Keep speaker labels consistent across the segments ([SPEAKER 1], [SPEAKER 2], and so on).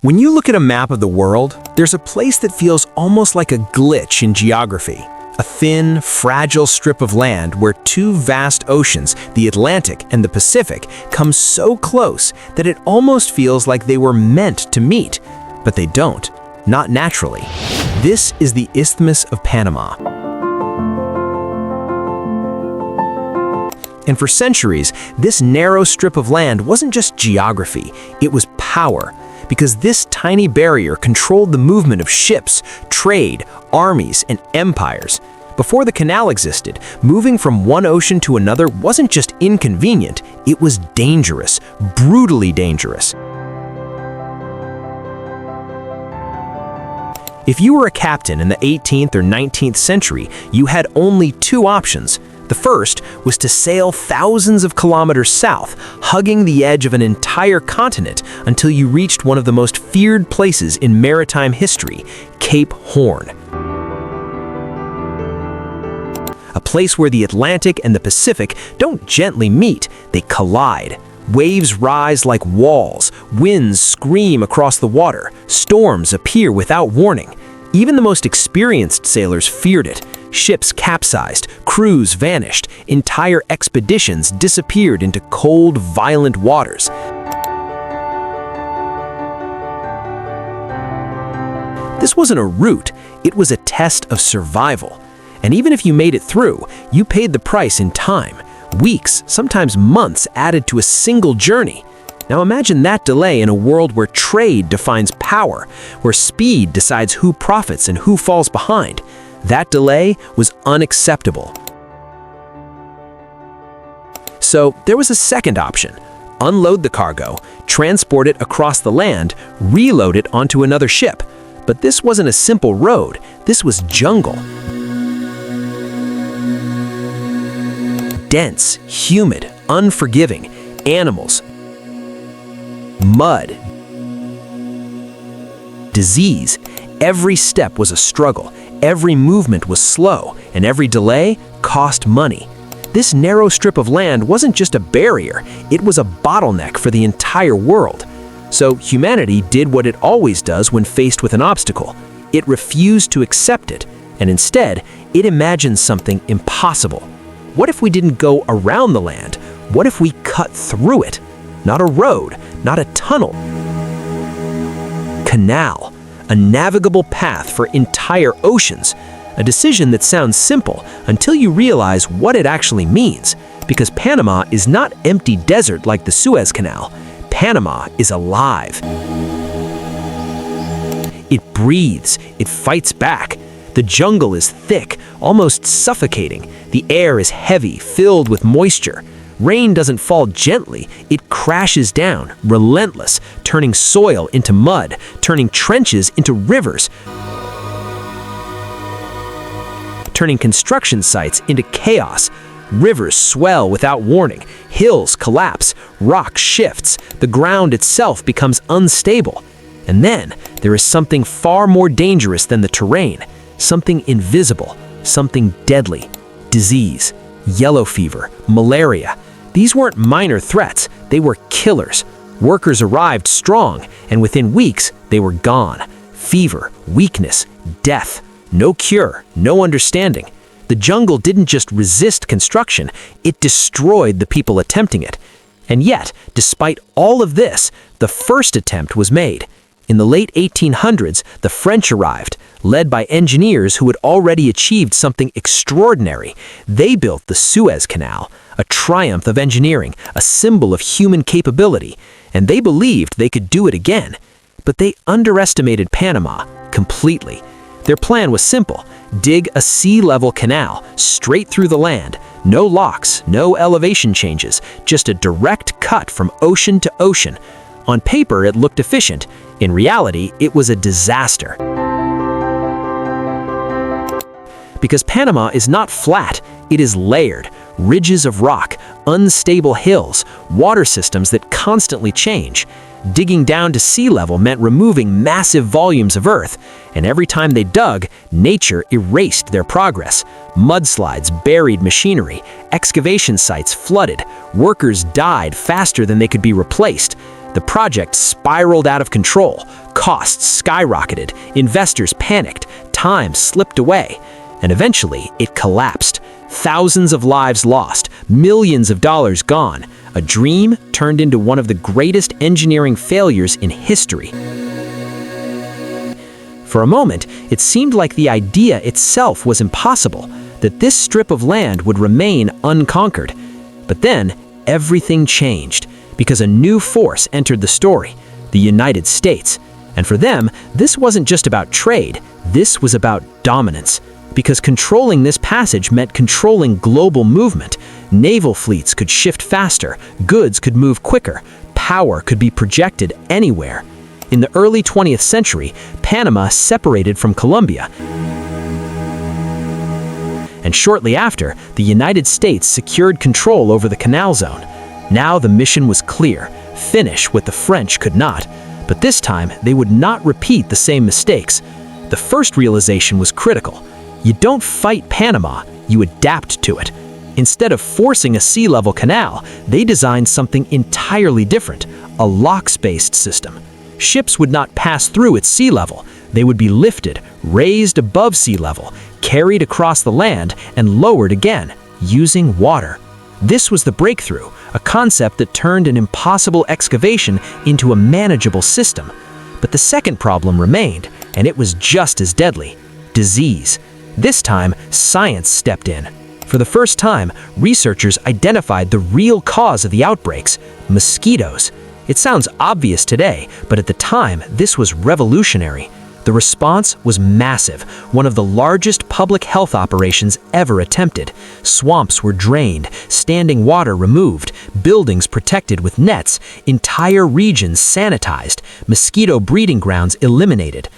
[SPEAKER 1] When you look at a map of the world, there's a place that feels almost like a glitch in geography. A thin, fragile strip of land where two vast oceans, the Atlantic and the Pacific, come so close that it almost feels like they were meant to meet. But they don't, not naturally. This is the Isthmus of Panama. And for centuries, this narrow strip of land wasn't just geography, it was power. Because this tiny barrier controlled the movement of ships, trade, armies, and empires. Before the canal existed, moving from one ocean to another wasn't just inconvenient, it was dangerous, brutally dangerous. If you were a captain in the 18th or 19th century, you had only two options. The first was to sail thousands of kilometers south, hugging the edge of an entire continent until you reached one of the most feared places in maritime history, Cape Horn. A place where the Atlantic and the Pacific don't gently meet, they collide. Waves rise like walls, winds scream across the water, storms appear without warning. Even the most experienced sailors feared it. Ships capsized, crews vanished, entire expeditions disappeared into cold, violent waters. This wasn't a route, it was a test of survival. And even if you made it through, you paid the price in time. Weeks, sometimes months added to a single journey. Now imagine that delay in a world where trade defines power, where speed decides who profits and who falls behind. That delay was unacceptable. So there was a second option. Unload the cargo, transport it across the land, reload it onto another ship. But this wasn't a simple road, this was jungle. Dense, humid, unforgiving, animals, mud, disease. Every step was a struggle. Every movement was slow, and every delay cost money. This narrow strip of land wasn't just a barrier, it was a bottleneck for the entire world. So humanity did what it always does when faced with an obstacle. It refused to accept it, and instead, it imagined something impossible. What if we didn't go around the land? What if we cut through it? Not a road, not a tunnel. Canal. A navigable path for entire oceans. A decision that sounds simple until you realize what it actually means. Because Panama is not empty desert like the Suez Canal. Panama is alive. It breathes, it fights back. The jungle is thick, almost suffocating. The air is heavy, filled with moisture. Rain doesn't fall gently, it crashes down, relentless, turning soil into mud, turning trenches into rivers, turning construction sites into chaos. Rivers swell without warning, hills collapse, rock shifts, the ground itself becomes unstable. And then there is something far more dangerous than the terrain, something invisible, something deadly, disease, yellow fever, malaria. These weren't minor threats, they were killers. Workers arrived strong, and within weeks, they were gone. Fever, weakness, death. No cure, no understanding. The jungle didn't just resist construction, it destroyed the people attempting it. And yet, despite all of this, the first attempt was made. In the late 1800s, the French arrived, led by engineers who had already achieved something extraordinary. They built the Suez Canal, a triumph of engineering, a symbol of human capability, and they believed they could do it again. But they underestimated Panama completely. Their plan was simple: dig a sea-level canal straight through the land, no locks, no elevation changes, just a direct cut from ocean to ocean. On paper, it looked efficient. In reality, it was a disaster. Because Panama is not flat, it is layered. Ridges of rock, unstable hills, water systems that constantly change. Digging down to sea level meant removing massive volumes of earth, and every time they dug, nature erased their progress. Mudslides buried machinery, excavation sites flooded, workers died faster than they could be replaced. The project spiraled out of control, Costs skyrocketed, investors panicked, time slipped away, and eventually it collapsed. Thousands of lives lost, millions of dollars gone. A dream turned into one of the greatest engineering failures in history. For a moment, it seemed like the idea itself was impossible, that this strip of land would remain unconquered. But then, everything changed, because a new force entered the story, the United States. And for them, this wasn't just about trade, this was about dominance. Because controlling this passage meant controlling global movement. Naval fleets could shift faster, goods could move quicker, power could be projected anywhere. In the early 20th century, Panama separated from Colombia. And shortly after, the United States secured control over the Canal Zone. Now the mission was clear: finish what the French could not. But this time, they would not repeat the same mistakes. The first realization was critical. You don't fight Panama, you adapt to it. Instead of forcing a sea-level canal, they designed something entirely different, a locks-based system. Ships would not pass through at sea level. They would be lifted, raised above sea level, carried across the land, and lowered again, using water. This was the breakthrough, a concept that turned an impossible excavation into a manageable system. But the second problem remained, and it was just as deadly: disease. This time, science stepped in. For the first time, researchers identified the real cause of the outbreaks: mosquitoes. It sounds obvious today, but at the time, this was revolutionary. The response was massive, one of the largest public health operations ever attempted. Swamps were drained, standing water removed, buildings protected with nets, entire regions sanitized, mosquito breeding grounds eliminated.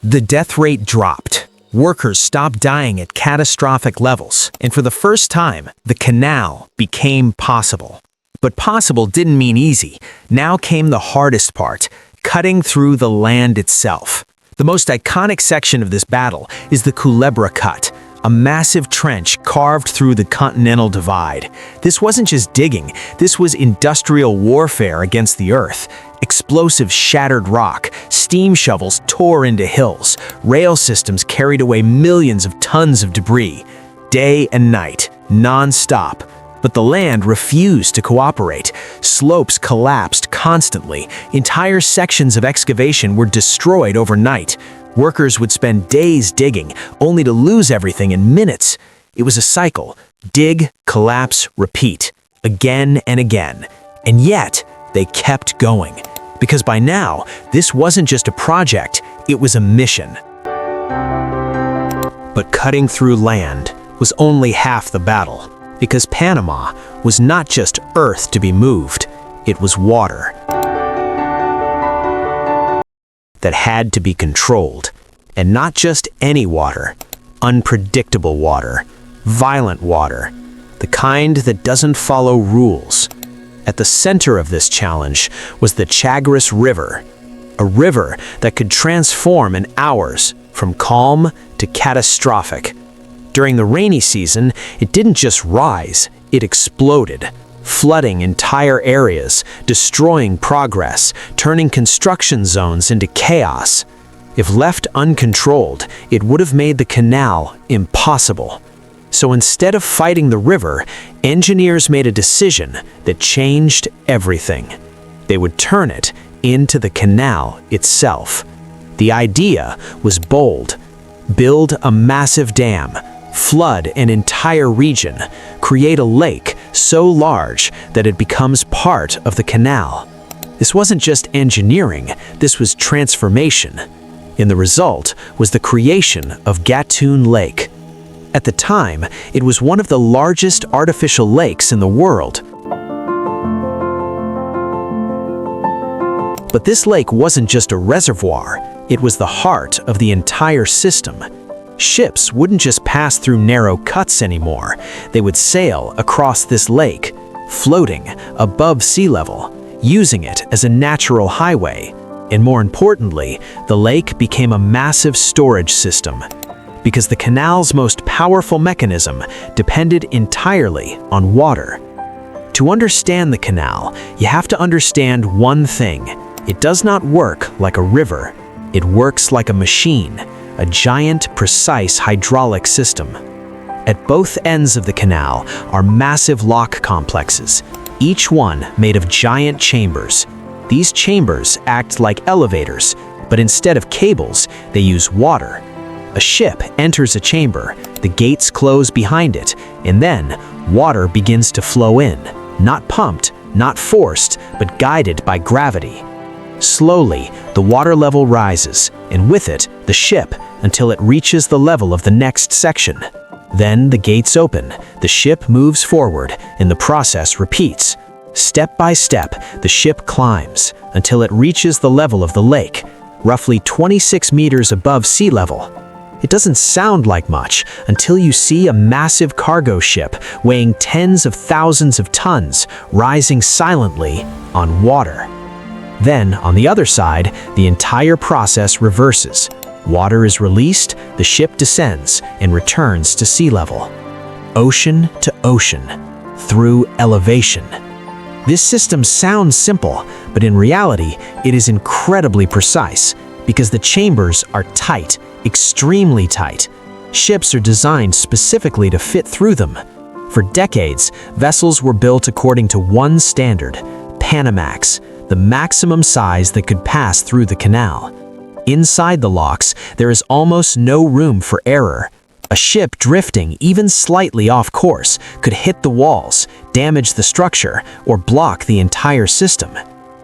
[SPEAKER 2] The death rate dropped. Workers stopped dying at catastrophic levels, and for the first time, the canal became possible. But possible didn't mean easy. Now came the hardest part: cutting through the land itself. The most iconic section of this battle is the Culebra Cut, a massive trench carved through the Continental Divide. This wasn't just digging, this was industrial warfare against the Earth. Explosives shattered rock, steam shovels tore into hills, rail systems carried away millions of tons of debris. Day and night, non-stop. But the land refused to cooperate. Slopes collapsed constantly. Entire sections of excavation were destroyed overnight. Workers would spend days digging, only to lose everything in minutes. It was a cycle: dig, collapse, repeat, again and again. And yet, they kept going. Because by now, this wasn't just a project, it was a mission. But cutting through land was only half the battle. Because Panama was not just earth to be moved, it was water that had to be controlled. And not just any water, unpredictable water, violent water, the kind that doesn't follow rules. At the center of this challenge was the Chagres River, a river that could transform in hours from calm to catastrophic. During the rainy season, it didn't just rise, it exploded, flooding entire areas, destroying progress, turning construction zones into chaos. If left uncontrolled, it would have made the canal impossible. So instead of fighting the river, engineers made a decision that changed everything. They would turn it into the canal itself. The idea was bold: build a massive dam, flood an entire region, create a lake so large that it becomes part of the canal. This wasn't just engineering, this was transformation. And the result was the creation of Gatun Lake. At the time, it was one of the largest artificial lakes in the world. But this lake wasn't just a reservoir, it was the heart of the entire system. Ships wouldn't just pass through narrow cuts anymore. They would sail across this lake, floating above sea level, using it as a natural highway. And more importantly, the lake became a massive storage system, because the canal's most powerful mechanism depended entirely on water. To understand the canal, you have to understand one thing: it does not work like a river. It works like a machine, a giant, precise hydraulic system. At both ends of the canal are massive lock complexes, each one made of giant chambers. These chambers act like elevators, but instead of cables, they use water. A ship enters a chamber, the gates close behind it, and then water begins to flow in, not pumped, not forced, but guided by gravity. Slowly, the water level rises, and with it, the ship, until it reaches the level of the next section. Then the gates open, the ship moves forward, and the process repeats. Step by step, the ship climbs until it reaches the level of the lake, roughly 26 meters above sea level. It doesn't sound like much until you see a massive cargo ship weighing tens of thousands of tons rising silently on water. Then, on the other side, the entire process reverses. Water is released, the ship descends, and returns to sea level. Ocean to ocean, through elevation. This system sounds simple, but in reality, it is incredibly precise because the chambers are tight, extremely tight. Ships are designed specifically to fit through them. For decades, vessels were built according to one standard, Panamax, the maximum size that could pass through the canal. Inside the locks, there is almost no room for error. A ship drifting even slightly off course could hit the walls, damage the structure, or block the entire system.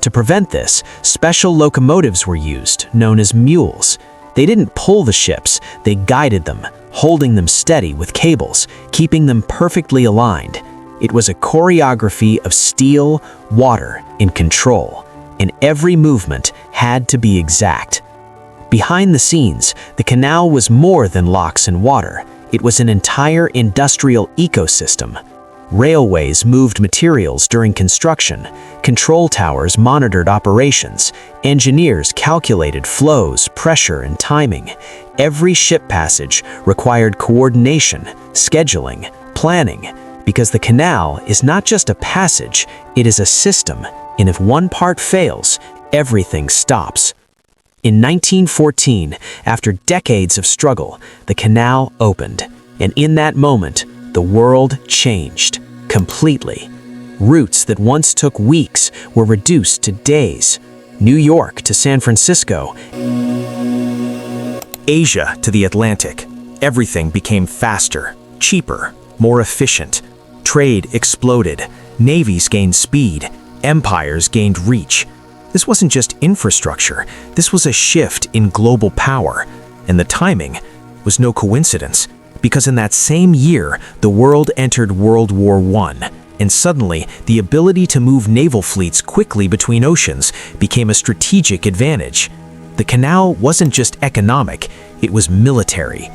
[SPEAKER 2] To prevent this, special locomotives were used, known as mules. They didn't pull the ships, they guided them, holding them steady with cables, keeping them perfectly aligned. It was a choreography of steel, water, and control, and every movement had to be exact. Behind the scenes, the canal was more than locks and water. It was an entire industrial ecosystem. Railways moved materials during construction, control towers monitored operations, engineers calculated flows, pressure, and timing. Every ship passage required coordination, scheduling, planning, because the canal is not just a passage, it is a system, and if one part fails, everything stops. In 1914, after decades of struggle, the canal opened, and in that moment, the world changed completely. Routes that once took weeks were reduced to days. New York to San Francisco, Asia to the Atlantic. Everything became faster, cheaper, more efficient. Trade exploded, navies gained speed, empires gained reach. This wasn't just infrastructure, this was a shift in global power. And the timing was no coincidence, because in that same year, the world entered World War I, and suddenly, the ability to move naval fleets quickly between oceans became a strategic advantage. The canal wasn't just economic, it was military.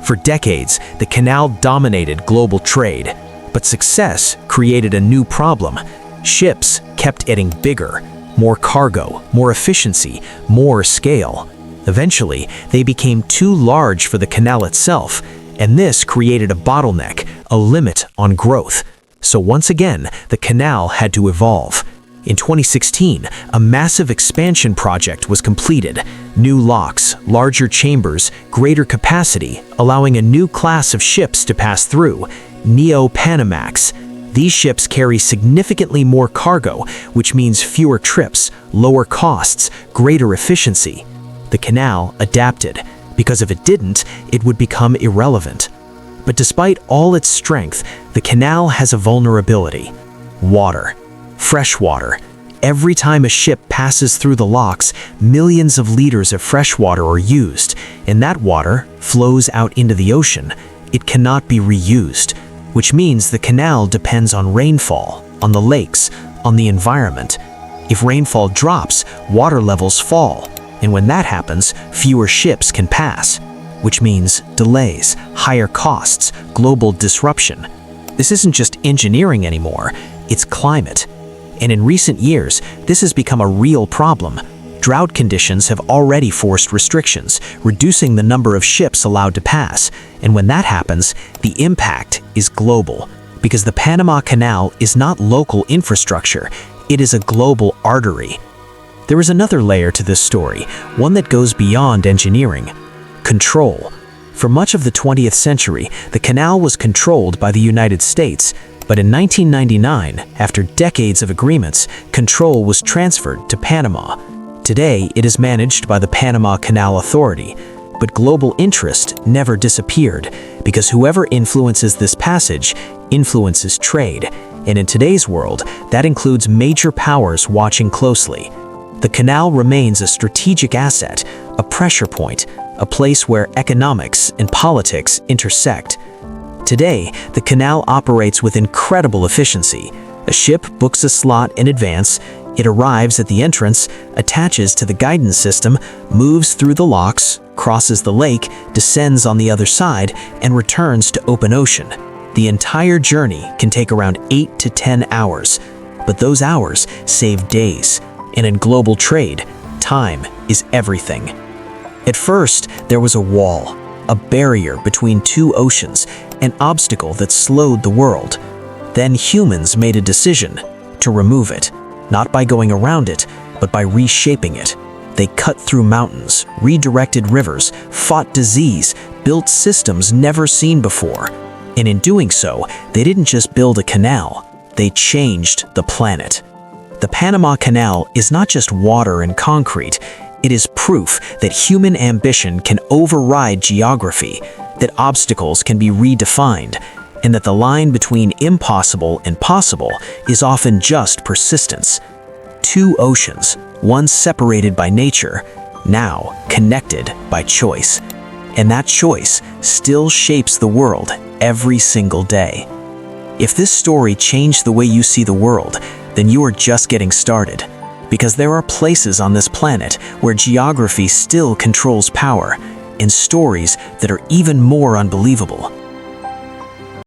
[SPEAKER 2] For decades, the canal dominated global trade, but success created a new problem. Ships kept getting bigger. More cargo, more efficiency, more scale. Eventually, they became too large for the canal itself, and this created a bottleneck, a limit on growth. So once again, the canal had to evolve. In 2016, a massive expansion project was completed. New locks, larger chambers, greater capacity, allowing a new class of ships to pass through, Neo-Panamax. These ships carry significantly more cargo, which means fewer trips, lower costs, greater efficiency. The canal adapted, because if it didn't, it would become irrelevant. But despite all its strength, the canal has a vulnerability. Water. Fresh water. Every time a ship passes through the locks, millions of liters of fresh water are used, and that water flows out into the ocean. It cannot be reused, which means the canal depends on rainfall, on the lakes, on the environment. If rainfall drops, water levels fall, and when that happens, fewer ships can pass, which means delays, higher costs, global disruption. This isn't just engineering anymore, it's climate. And in recent years, this has become a real problem. Drought conditions have already forced restrictions, reducing the number of ships allowed to pass. And when that happens, the impact is global, because the Panama Canal is not local infrastructure, it is a global artery. there is another layer to this story, one that goes beyond engineering: control. For much of the 20th century, the canal was controlled by the United States, but in 1999, after decades of agreements, control was transferred to Panama. Today, it is managed by the Panama Canal Authority, but global interest never disappeared, because whoever influences this passage influences trade, and in today's world, that includes major powers watching closely. The canal remains a strategic asset, a pressure point, a place where economics and politics intersect. Today, the canal operates with incredible efficiency. A ship books a slot in advance, it arrives at the entrance, attaches to the guidance system, moves through the locks, crosses the lake, descends on the other side, and returns to open ocean. The entire journey can take around 8 to 10 hours, but those hours save days. And in global trade, time is everything. At first, there was a wall, a barrier between two oceans, an obstacle that slowed the world. Then humans made a decision to remove it, not by going around it, but by reshaping it. They cut through mountains, redirected rivers, fought disease, built systems never seen before. And in doing so, they didn't just build a canal, they changed the planet. The Panama Canal is not just water and concrete, it is proof that human ambition can override geography, that obstacles can be redefined, and that the line between impossible and possible is often just persistence. Two oceans, one separated by nature, now connected by choice. And that choice still shapes the world every single day. If this story changed the way you see the world, then you are just getting started. Because there are places on this planet where geography still controls power, and stories that are even more unbelievable.